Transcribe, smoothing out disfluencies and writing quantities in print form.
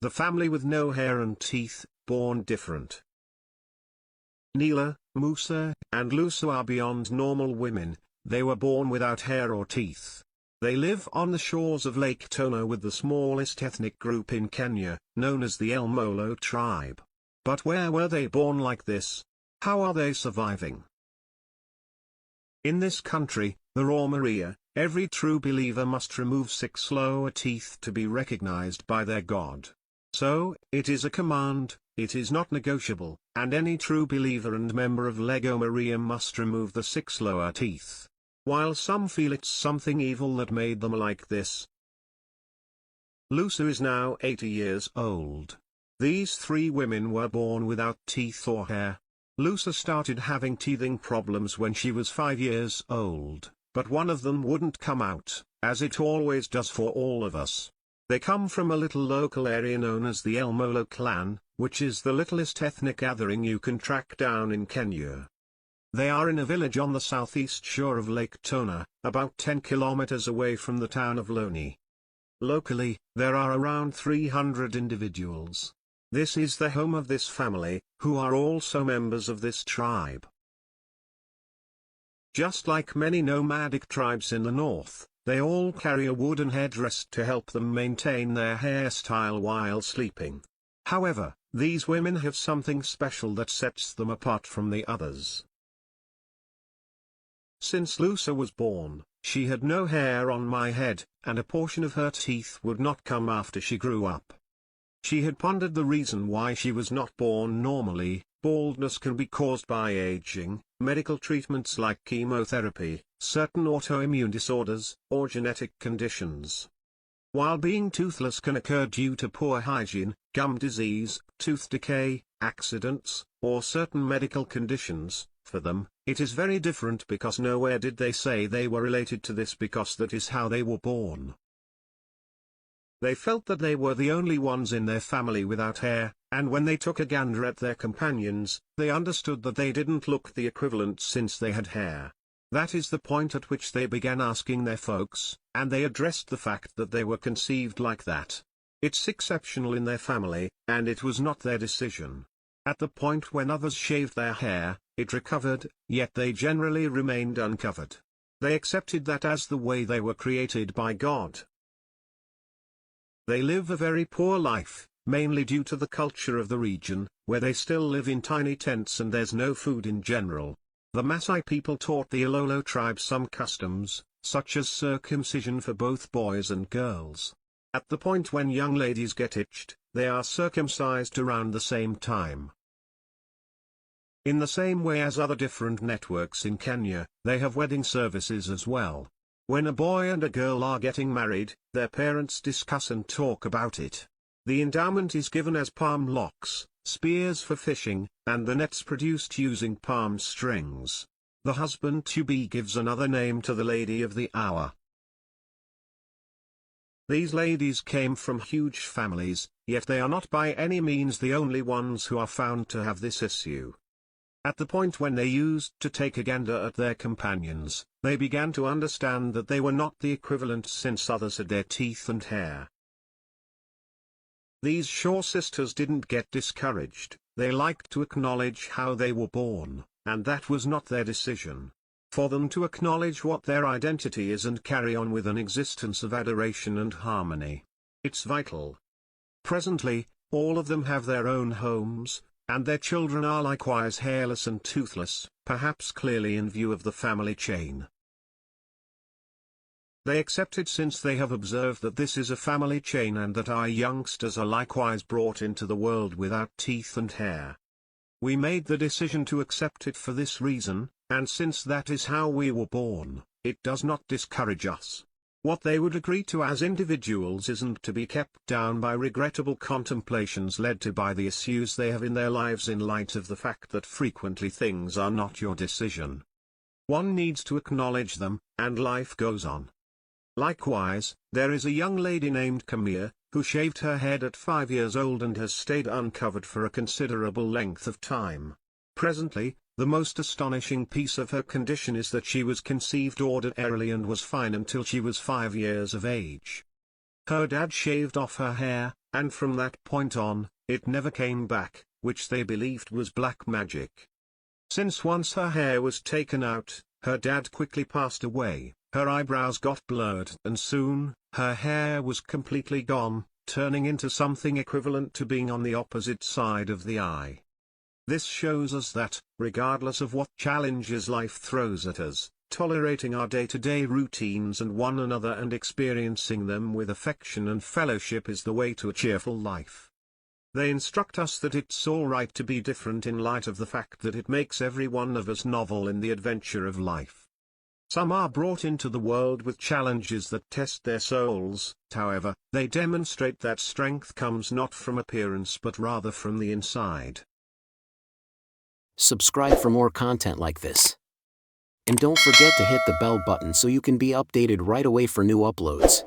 the family with no hair and teeth, born different. Neela, Musa, and Lusa are beyond normal women. They were born without hair or teeth. They live on the shores of Lake Tona with the smallest ethnic group in Kenya, known as the El Molo tribe. But where were they born like this? How are they surviving? In this country, the Romaria, every true believer must remove 6 lower teeth to be recognized by their God. So, it is a command, it is not negotiable, and any true believer and member of Lego Maria must remove the 6 lower teeth. While some feel it's something evil that made them like this. Lusa is now 80 years old. These 3 women were born without teeth or hair. Lusa started having teething problems when she was 5 years old, but one of them wouldn't come out, as it always does for all of us. They come from a little local area known as the El Molo clan, which is the littlest ethnic gathering you can track down in Kenya. They are in a village on the southeast shore of Lake Tona, about 10 kilometers away from the town of Loni. Locally, there are around 300 individuals. This is the home of this family, who are also members of this tribe. Just like many nomadic tribes in the north, they all carry a wooden headdress to help them maintain their hairstyle while sleeping. However, these women have something special that sets them apart from the others. Since Lusa was born, she had no hair on my head, and a portion of her teeth would not come after she grew up. She had pondered the reason why she was not born normally. Baldness can be caused by aging, medical treatments like chemotherapy, certain autoimmune disorders, or genetic conditions. While being toothless can occur due to poor hygiene, gum disease, tooth decay, accidents, or certain medical conditions, for them, it is very different because nowhere did they say they were related to this because that is how they were born. They felt that they were the only ones in their family without hair, and when they took a gander at their companions, they understood that they didn't look the equivalent since they had hair. That is the point at which they began asking their folks, and they addressed the fact that they were conceived like that. It's exceptional in their family, and it was not their decision. At the point when others shaved their hair, it recovered, yet they generally remained uncovered. They accepted that as the way they were created by God. They live a very poor life, mainly due to the culture of the region, where they still live in tiny tents and there's no food in general. The Maasai people taught the Ilolo tribe some customs, such as circumcision for both boys and girls. At the point when young ladies get itched, they are circumcised around the same time. In the same way as other different networks in Kenya, they have wedding services as well. When a boy and a girl are getting married, their parents discuss and talk about it. The endowment is given as palm locks, spears for fishing, and the nets produced using palm strings. The husband-to-be gives another name to the lady of the hour. These ladies came from huge families, yet they are not by any means the only ones who are found to have this issue. At the point when they used to take a gander at their companions, they began to understand that they were not the equivalent since others had their teeth and hair. These Shaw sisters didn't get discouraged, they liked to acknowledge how they were born, and that was not their decision. For them to acknowledge what their identity is and carry on with an existence of adoration and harmony. It's vital. Presently, all of them have their own homes, and their children are likewise hairless and toothless, perhaps clearly in view of the family chain. They accept it since they have observed that this is a family chain and that our youngsters are likewise brought into the world without teeth and hair. We made the decision to accept it for this reason, and since that is how we were born, it does not discourage us. What they would agree to as individuals isn't to be kept down by regrettable contemplations led to by the issues they have in their lives in light of the fact that frequently things are not your decision. One needs to acknowledge them, and life goes on. Likewise, there is a young lady named Kamia, who shaved her head at 5 years old and has stayed uncovered for a considerable length of time. Presently, the most astonishing piece of her condition is that she was conceived ordinarily and was fine until she was 5 years of age. Her dad shaved off her hair, and from that point on, it never came back, which they believed was black magic. Since once her hair was taken out, her dad quickly passed away, her eyebrows got blurred, and soon, her hair was completely gone, turning into something equivalent to being on the opposite side of the eye. This shows us that, regardless of what challenges life throws at us, tolerating our day-to-day routines and one another and experiencing them with affection and fellowship is the way to a cheerful life. They instruct us that it's all right to be different in light of the fact that it makes every one of us novel in the adventure of life. Some are brought into the world with challenges that test their souls, however, they demonstrate that strength comes not from appearance but rather from the inside. Subscribe for more content like this. And don't forget to hit the bell button so you can be updated right away for new uploads.